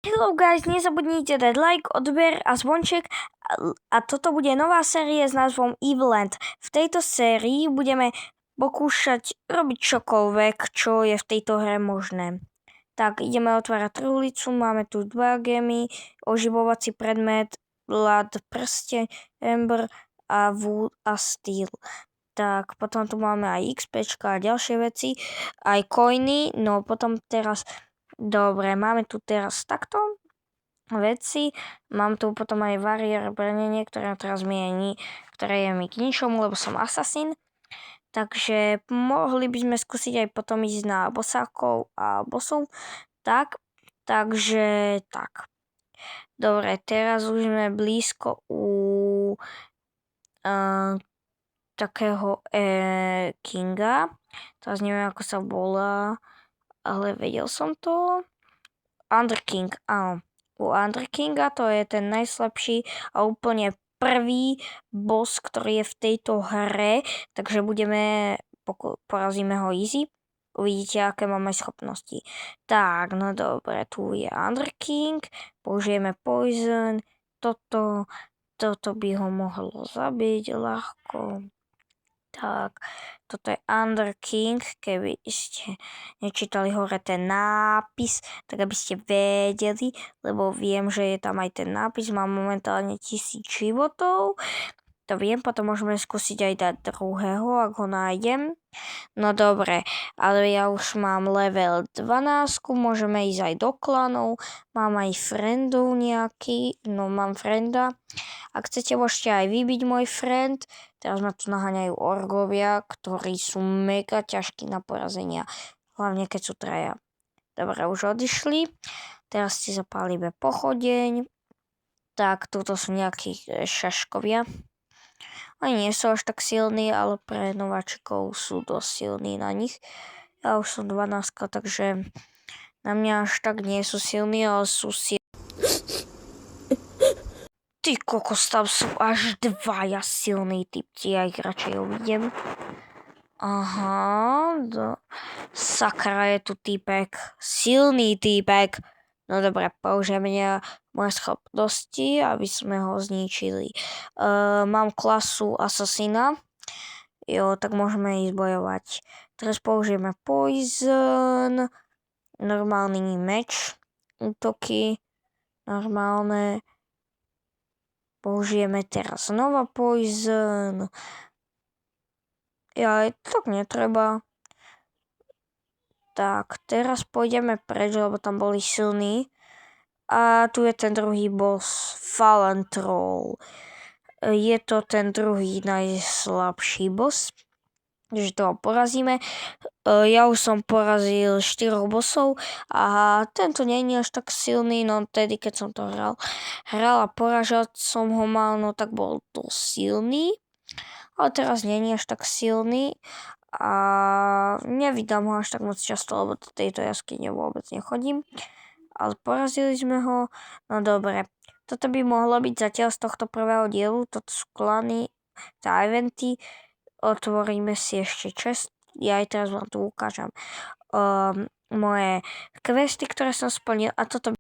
Hello guys, nezabudnite dať like, odber a zvonček a toto bude nová série s názvom Evilland. V tejto sérii budeme pokúšať robiť čokoľvek, čo je v tejto hre možné. Tak, ideme otvárať truhlicu, máme tu 2 gémy, oživovací predmet, Blood, prsteň, Ember a Wood a Steel. Tak, potom tu máme aj XPčka a ďalšie veci, aj coiny, no potom teraz... Dobre, máme tu teraz takto veci. Mám tu potom aj warrior brnenie, ktoré teraz ktoré je mi k ničomu, lebo som assassin. Takže mohli by sme skúsiť aj potom ísť na bosákov a bossov. Takže tak. Dobre, teraz už sme blízko u takého Kinga. Teraz neviem, ako sa volá, ale vedel som to. Underking, áno. U Underkinga to je ten najslabší a úplne prvý boss, ktorý je v tejto hre, takže porazíme ho easy. Uvidíte, aké máme schopnosti. Tak, no dobre, tu je Underking, použijeme Poison, toto by ho mohlo zabiť ľahko. Tak, toto je Underking, keby ste nečítali hore ten nápis, tak aby ste vedeli, lebo viem, že je tam aj ten nápis, mám momentálne 1000 životov, to viem, potom môžeme skúsiť aj dať druhého, ak ho nájdem. No dobre, ale ja už mám level 12, môžeme ísť aj do klanov, mám aj friendov nejaký, no mám frienda. Ak chcete, môžete aj vy byť môj friend. Teraz ma tu naháňajú orgovia, ktorí sú mega ťažkí na porazenia, hlavne keď sú traja. Dobre, už odišli. Teraz si zapálime pochodeň. Tak, tuto sú nejakí šaškovia. Oni nie sú až tak silní, ale pre nováčikov sú dosť silní na nich. Ja už som 12, takže na mňa až tak nie sú silní, ale sú silní. Ty kokos, tam sú až 2 silní typci, ja ich radšej uvidím. Aha, sakra, je tu týpek, silný týpek. No dobre, použijeme moje schopnosti, aby sme ho zničili. Mám klasu asasina. Jo, tak môžeme ísť bojovať. Teraz použijeme poison, normálny meč, útoky, normálne. Použijeme teraz znova poison. Ja, tak netreba. Tak, teraz pôjdeme preč, lebo tam boli silní. A tu je ten druhý boss, Fallen Troll. Je to ten druhý najslabší boss, že toho porazíme. Ja už som porazil 4 bossov a tento nie je až tak silný, no tedy keď som to hral a poražať som ho mal, no tak bol dosť silný. Ale teraz nie je až tak silný a nevydám ho až tak moc často, lebo do tejto jaskyne vôbec nechodím. Ale porazili sme ho, no dobre. Toto by mohlo byť zatiaľ z tohto prvého dielu, toto sú klany, tá eventy. Otvoríme si ešte chest, ja aj teraz vám tu ukážem moje questy, ktoré som splnil a toto